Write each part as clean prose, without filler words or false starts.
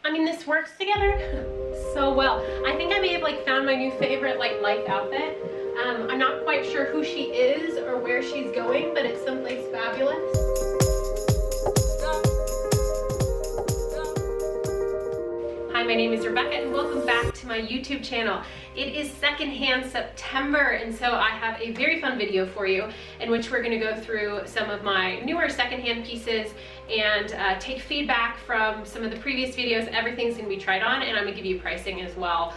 I mean, this works together so well. I think I may have like found my new favorite like life outfit. I'm not quite sure who she is or where she's going, but it's someplace fabulous. Hi, my name is Rebecca and welcome back to my YouTube channel. It is Secondhand September, and so I have a very fun video for you in which we're going to go through some of my newer secondhand pieces and take feedback from some of the previous videos. Everything's going to be tried on, and I'm going to give you pricing as well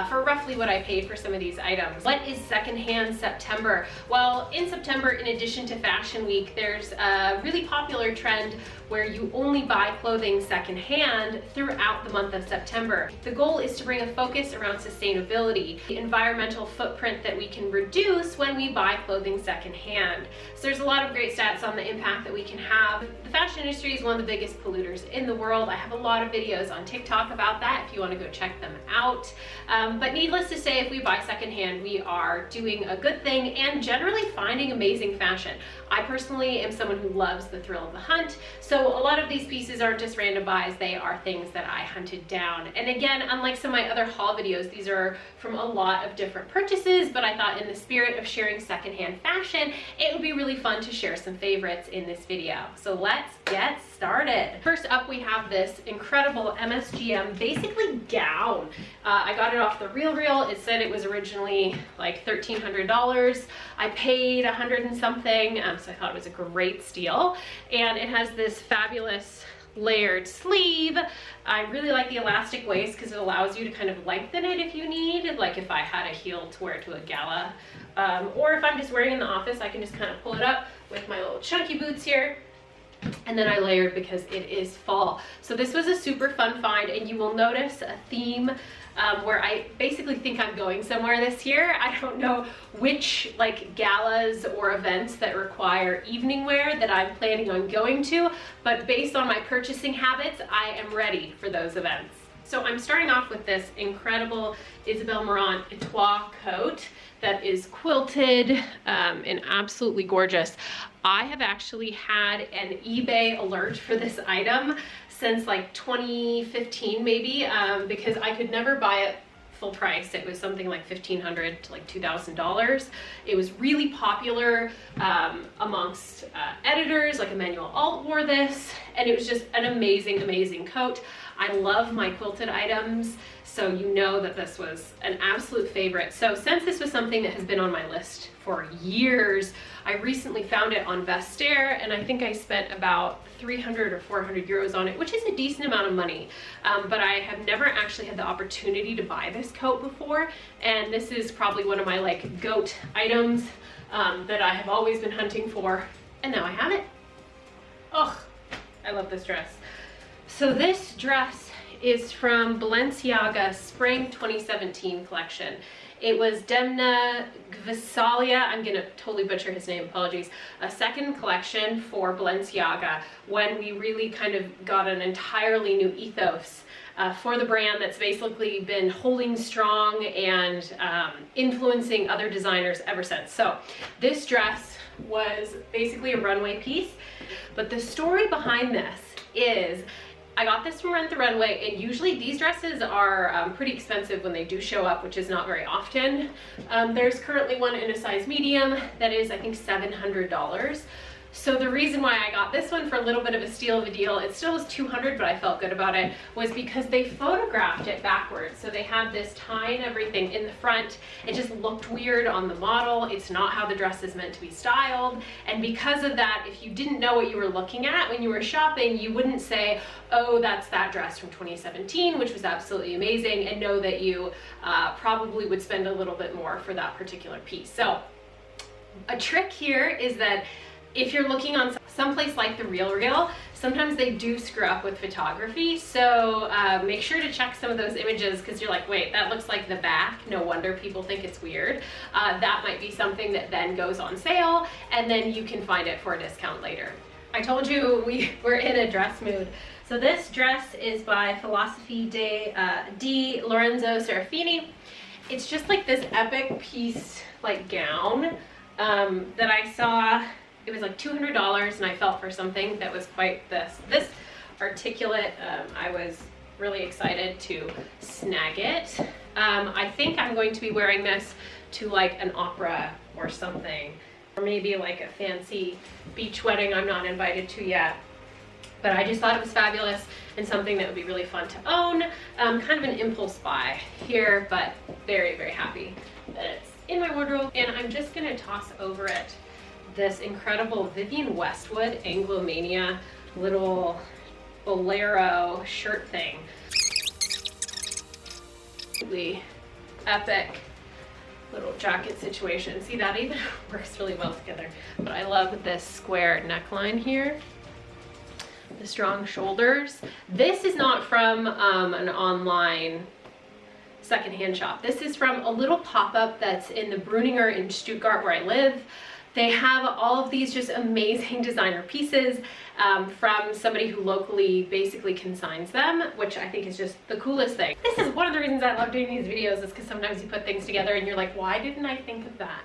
for roughly what I paid for some of these items. What is Secondhand September? Well, in September, in addition to Fashion Week, there's a really popular trend where you only buy clothing secondhand throughout the month of September. The goal is to bring a focus around sustainability, the environmental footprint that we can reduce when we buy clothing secondhand. So there's a lot of great stats on the impact that we can have. The fashion industry is one of the biggest polluters in the world. I have a lot of videos on TikTok about that if you want to go check them out. But needless to say, if we buy secondhand, we are doing a good thing and generally finding amazing fashion. I personally am someone who loves the thrill of the hunt, so a lot of these pieces aren't just random buys, they are things that I hunted down. And again, unlike some of my other haul videos, these are from a lot of different purchases, but I thought in the spirit of sharing secondhand fashion, it would be really fun to share some favorites in this video. So let's get started. First up, we have this incredible MSGM basically gown. I got it off the RealReal. It said it was originally like $1,300. I paid 100 and something, so I thought it was a great steal. And it has this fabulous layered sleeve. I really like the elastic waist because it allows you to kind of lengthen it if you need, like if I had a heel to wear to a gala, or if I'm just wearing in the office, I can just kind of pull it up with my little chunky boots here. And then I layered because it is fall. So this was a super fun find, and you will notice a theme where I basically think I'm going somewhere this year. I don't know which like galas or events that require evening wear that I'm planning on going to, but based on my purchasing habits, I am ready for those events. So I'm starting off with this incredible Isabel Marant Etoile coat that is quilted and absolutely gorgeous. I have actually had an eBay alert for this item since like 2015 maybe, because I could never buy it full price. It was something like $1,500 to like $2,000. It was really popular amongst editors, like Emmanuel Alt wore this, and it was just an amazing, amazing coat. I love my quilted items, so you know that this was an absolute favorite. So since this was something that has been on my list for years, I recently found it on Vestiaire, and I think I spent about 300 or 400 euros on it, which is a decent amount of money. But I have never actually had the opportunity to buy this coat before, and this is probably one of my like goat items that I have always been hunting for, and now I have it. Oh, I love this dress. So this dress is from Balenciaga Spring 2017 collection. It was Demna Gvasalia, I'm gonna totally butcher his name, apologies, a second collection for Balenciaga when we really kind of got an entirely new ethos for the brand that's basically been holding strong and influencing other designers ever since. So this dress was basically a runway piece, but the story behind this is I got this from Rent the Runway, and usually these dresses are pretty expensive when they do show up, which is not very often. There's currently one in a size medium that is, I think, $700. So the reason why I got this one for a little bit of a steal of a deal, it still was $200, but I felt good about it, was because they photographed it backwards. So they had this tie and everything in the front. It just looked weird on the model. It's not how the dress is meant to be styled. And because of that, if you didn't know what you were looking at when you were shopping, you wouldn't say, oh, that's that dress from 2017, which was absolutely amazing, and know that you probably would spend a little bit more for that particular piece. So a trick here is that if you're looking on someplace like the RealReal, sometimes they do screw up with photography, so make sure to check some of those images, because you're like, wait, that looks like the back, no wonder people think it's weird. That might be something that then goes on sale, and then you can find it for a discount later. I told you we were in a dress mood. So this dress is by Philosophy di Lorenzo Serafini. It's just like this epic piece, like gown that I saw. It was like $200, and I felt for something that was quite this articulate. I was really excited to snag it. I think I'm going to be wearing this to like an opera or something, or maybe like a fancy beach wedding I'm not invited to yet. But I just thought it was fabulous and something that would be really fun to own. Kind of an impulse buy here, but very, very happy that it's in my wardrobe. And I'm just gonna toss over it this incredible Vivienne Westwood Anglomania little bolero shirt thing. Really epic little jacket situation. See, that even works really well together. But I love this square neckline here. The strong shoulders. This is not from an online secondhand shop. This is from a little pop-up that's in the Bruninger in Stuttgart where I live. They have all of these just amazing designer pieces from somebody who locally basically consigns them, which I think is just the coolest thing. This is one of the reasons I love doing these videos, is because sometimes you put things together and you're like, why didn't I think of that?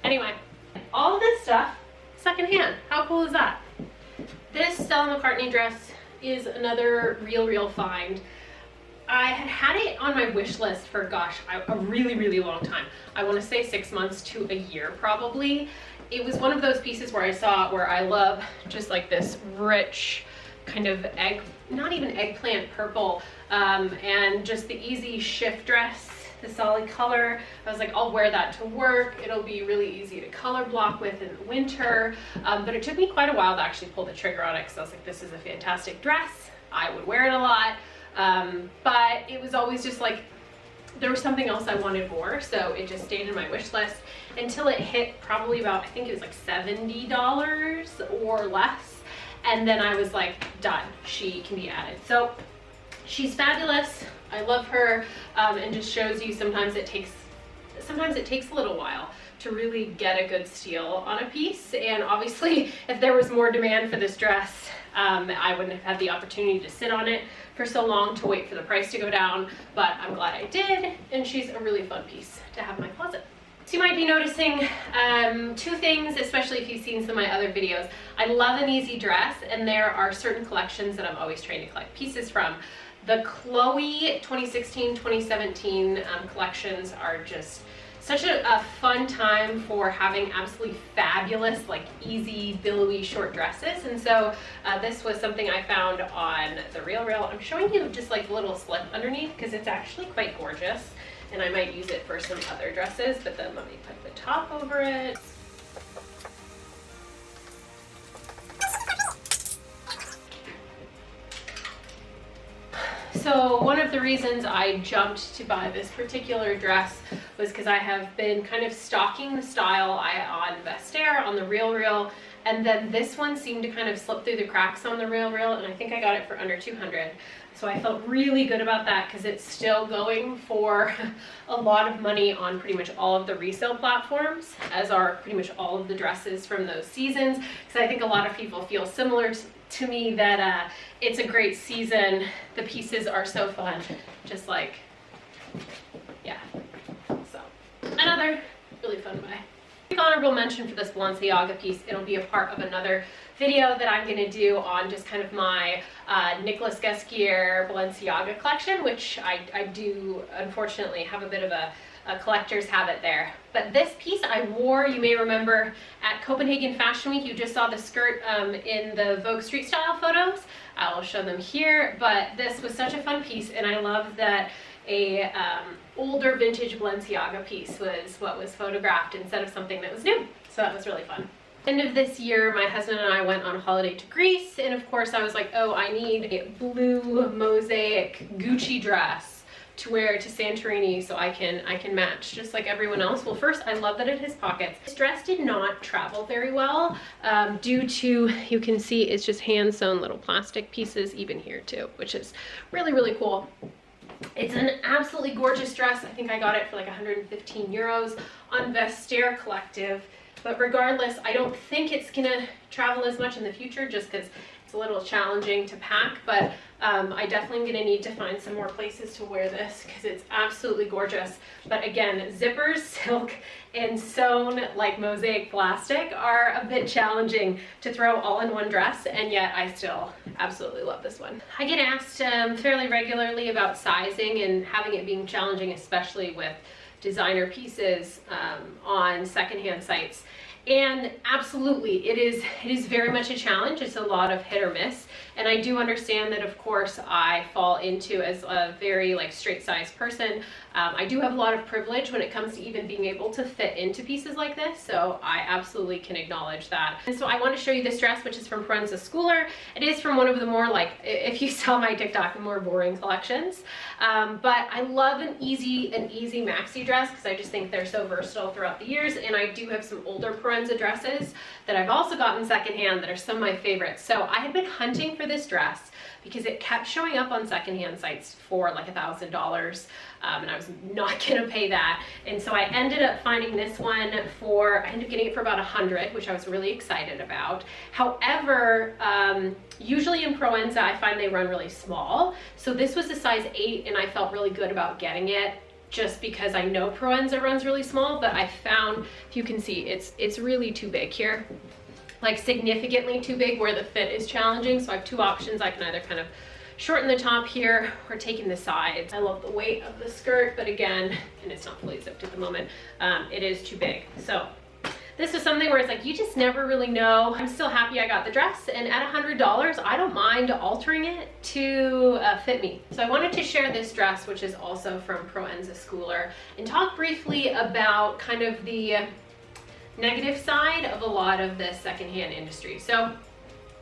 Anyway, all of this stuff secondhand. How cool is that? This Stella McCartney dress is another real find. I had it on my wish list for, gosh, a really long time. I want to say 6 months to a year probably. It was one of those pieces where I saw where I love just like this rich kind of not even eggplant purple, and just the easy shift dress, the solid color. I was like, I'll wear that to work. It'll be really easy to color block with in the winter. But it took me quite a while to actually pull the trigger on it, because I was like, this is a fantastic dress. I would wear it a lot. But it was always just like, there was something else I wanted more. So it just stayed in my wish list until it hit probably about, I think it was like $70 or less. And then I was like, done, she can be added. So she's fabulous. I love her, and just shows you sometimes it takes a little while to really get a good steal on a piece. And obviously if there was more demand for this dress, I wouldn't have had the opportunity to sit on it for so long to wait for the price to go down, but I'm glad I did, and she's a really fun piece to have in my closet. So you might be noticing two things, especially if you've seen some of my other videos. I love an easy dress, and there are certain collections that I'm always trying to collect pieces from. The Chloe 2016-2017 collections are just such a fun time for having absolutely fabulous, like easy, billowy short dresses. And so this was something I found on the RealReal. I'm showing you just like a little slip underneath because it's actually quite gorgeous, and I might use it for some other dresses, but then let me put the top over it. So one of the reasons I jumped to buy this particular dress was because I have been kind of stalking the style on Vestiaire, on the RealReal, and then this one seemed to kind of slip through the cracks on the RealReal, and I think I got it for under $200. So I felt really good about that because it's still going for a lot of money on pretty much all of the resale platforms, as are pretty much all of the dresses from those seasons. Because I think a lot of people feel similar to me that it's a great season. The pieces are so fun, just like, yeah. So another really fun buy. Honorable mention for this Balenciaga piece. It'll be a part of another video that I'm going to do on just kind of my Nicolas Ghesquière Balenciaga collection, which I do unfortunately have a bit of a collector's habit there. But this piece I wore, you may remember, at Copenhagen Fashion Week. You just saw the skirt in the Vogue Street Style photos. I will show them here, but this was such a fun piece, and I love that a older vintage Balenciaga piece was what was photographed instead of something that was new. So that was really fun. End of this year, my husband and I went on holiday to Greece, and of course I was like, oh, I need a blue mosaic Gucci dress to wear to Santorini so I can match just like everyone else. Well, first, I love that it has pockets. This dress did not travel very well due to, you can see it's just hand sewn little plastic pieces even here too, which is really cool. It's an absolutely gorgeous dress. I think I got it for like 115 euros on Vestiaire Collective. But regardless, I don't think it's gonna travel as much in the future just because it's a little challenging to pack. But I definitely am gonna need to find some more places to wear this because it's absolutely gorgeous. But again, zippers, silk, and sewn like mosaic plastic are a bit challenging to throw all in one dress, and yet I still absolutely love this one. I get asked fairly regularly about sizing and having it being challenging, especially with designer pieces on secondhand sites. And absolutely, it is very much a challenge. It's a lot of hit or miss. And I do understand that, of course, I fall into, as a very like straight size person, I do have a lot of privilege when it comes to even being able to fit into pieces like this. So I absolutely can acknowledge that. And so I want to show you this dress, which is from Proenza Schooler. It is from one of the more, like, if you saw my TikTok, more boring collections. But I love an easy maxi dress because I just think they're so versatile throughout the years. And I do have some older Proenza dresses that I've also gotten secondhand that are some of my favorites. So I had been hunting for this dress because it kept showing up on secondhand sites for like $1,000, and I was not gonna pay that. And so I ended up finding this one for, I ended up getting it for about $100, which I was really excited about. However, usually in Proenza, I find they run really small. So this was a size 8, and I felt really good about getting it just because I know Proenza runs really small, but I found, if you can see, it's really too big here. Like significantly too big where the fit is challenging. So I have two options. I can either kind of shorten the top here or take in the sides. I love the weight of the skirt, but again, and it's not fully zipped at the moment, it is too big. So this is something where it's like, you just never really know. I'm still happy I got the dress, and at $100, I don't mind altering it to fit me. So I wanted to share this dress, which is also from Proenza Schooler, and talk briefly about kind of the negative side of a lot of the secondhand industry. So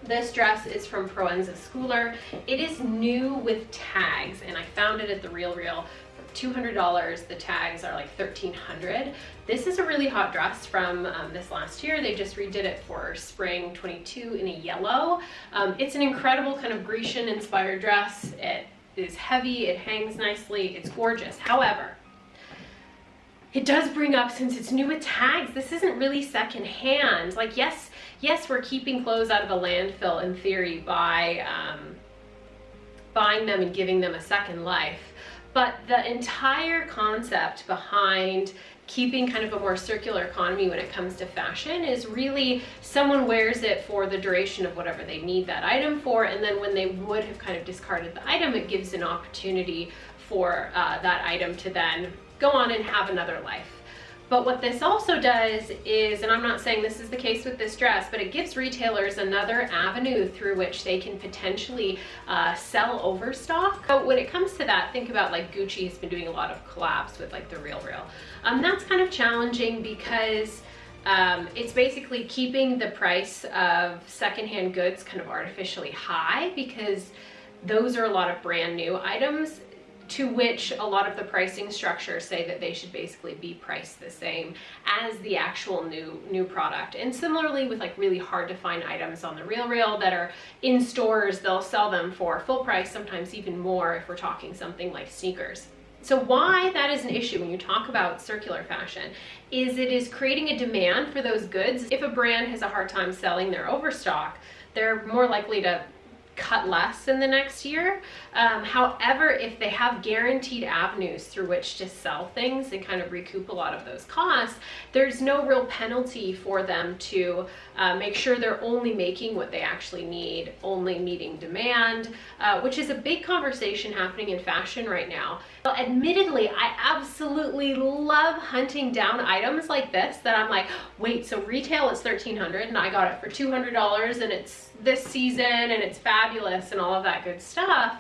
this dress is from Proenza Schooler. It is new with tags, and I found it at the RealReal for $200. The tags are like $1,300. This is a really hot dress from this last year. They just redid it for spring 22 in a yellow. It's an incredible kind of Grecian inspired dress. It is heavy, it hangs nicely, it's gorgeous. However, it does bring up, since it's new with tags, this isn't really secondhand. Like, yes, we're keeping clothes out of a landfill in theory by buying them and giving them a second life. But the entire concept behind keeping kind of a more circular economy when it comes to fashion is really someone wears it for the duration of whatever they need that item for, and then when they would have kind of discarded the item, it gives an opportunity for that item to then go on and have another life. But what this also does is, and I'm not saying this is the case with this dress, but it gives retailers another avenue through which they can potentially sell overstock. So when it comes to that, think about like Gucci has been doing a lot of collabs with like the RealReal. That's kind of challenging because it's basically keeping the price of secondhand goods kind of artificially high, because those are a lot of brand new items to which a lot of the pricing structures say that they should basically be priced the same as the actual new product. And similarly with like really hard to find items on the RealReal that are in stores, they'll sell them for full price, sometimes even more if we're talking something like sneakers. So why that is an issue when you talk about circular fashion is it is creating a demand for those goods. If a brand has a hard time selling their overstock, they're more likely to cut less in the next year. However, if they have guaranteed avenues through which to sell things and kind of recoup a lot of those costs, there's no real penalty for them to make sure they're only making what they actually need, only meeting demand, which is a big conversation happening in fashion right now. Well, admittedly, I absolutely love hunting down items like this that I'm like, wait, so retail is $1,300 and I got it for $200 and it's this season and it's fabulous and all of that good stuff.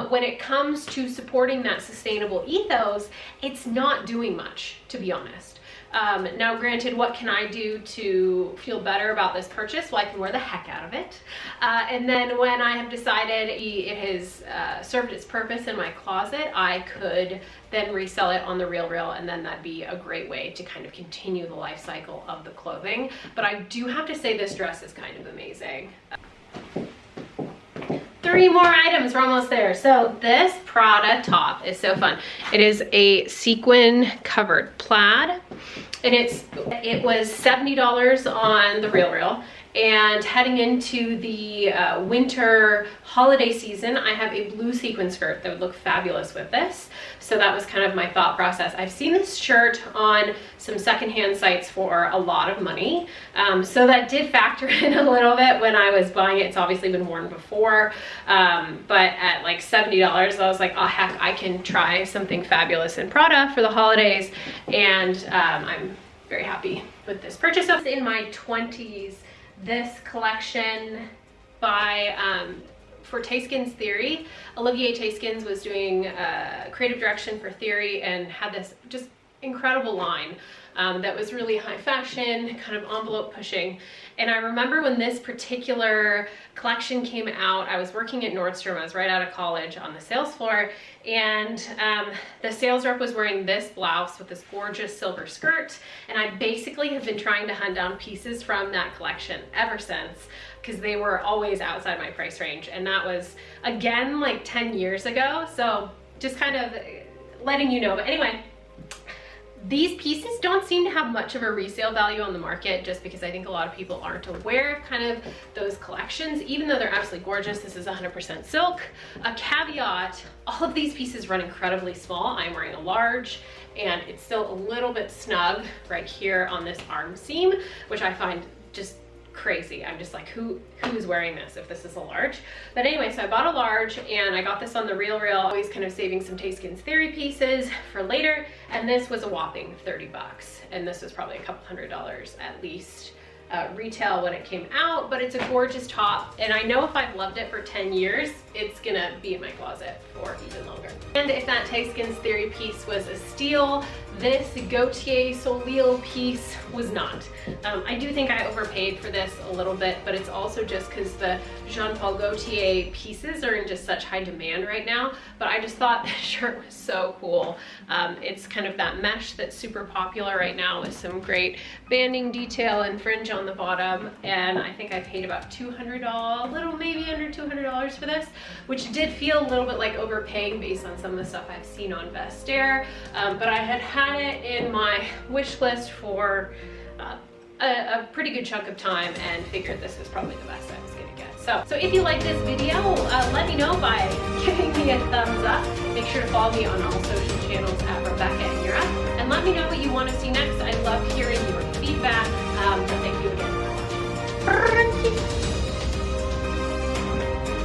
When it comes to supporting that sustainable ethos, it's not doing much, to be honest. Now granted, what can I do to feel better about this purchase? Well, I can wear the heck out of it. And then when I have decided it has served its purpose in my closet, I could then resell it on the RealReal, and then that'd be a great way to kind of continue the life cycle of the clothing. But I do have to say this dress is kind of amazing. 3 more items, we're almost there. So this Prada top is so fun. It is a sequin covered plaid, and it was $70 on the RealReal, And heading into the winter holiday season, I have a blue sequin skirt that would look fabulous with this. So that was kind of my thought process. I've seen this shirt on some secondhand sites for a lot of money. So that did factor in a little bit when I was buying it. It's obviously been worn before, but at like $70, I was like, oh heck, I can try something fabulous in Prada for the holidays. And I'm very happy with this purchase. I was in my 20s. This collection by for Taskins Theory. Olivier Taskins was doing creative direction for Theory and had this just incredible line that was really high fashion, kind of envelope pushing. And I remember when this particular collection came out, I was working at Nordstrom. I was right out of college on the sales floor, and the sales rep was wearing this blouse with this gorgeous silver skirt, and I basically have been trying to hunt down pieces from that collection ever since, because they were always outside my price range, and that was again like 10 years ago. So just kind of letting you know. But anyway, these pieces don't seem to have much of a resale value on the market, just because I think a lot of people aren't aware of kind of those collections, even though they're absolutely gorgeous. This is 100% silk. A caveat, all of these pieces run incredibly small. I'm wearing a large, and it's still a little bit snug right here on this arm seam, which I find just crazy. I'm just like, who's wearing this if this is a large? But anyway, so I bought a large, and I got this on the RealReal, always kind of saving some Taskins Theory pieces for later, and this was a whopping 30 bucks, and this was probably a couple $100 at least retail when it came out. But it's a gorgeous top, and I know if I've loved it for 10 years, it's gonna be in my closet for even longer. And if that Taskins Theory piece was a steal, this Gautier Soleil piece was not. I do think I overpaid for this a little bit, but it's also just because the Jean Paul Gaultier pieces are in just such high demand right now. But I just thought this shirt was so cool. It's kind of that mesh that's super popular right now, with some great banding detail and fringe on the bottom. And I think I paid about $200, a little maybe under $200 for this, which did feel a little bit like overpaying based on some of the stuff I've seen on Vestiaire. But I had it in my wish list for a pretty good chunk of time, and figured this was probably the best I was gonna get. So if you like this video, let me know by giving me a thumbs up. Make sure to follow me on all social channels at Rebecca in Europe, and let me know what you want to see next. I love hearing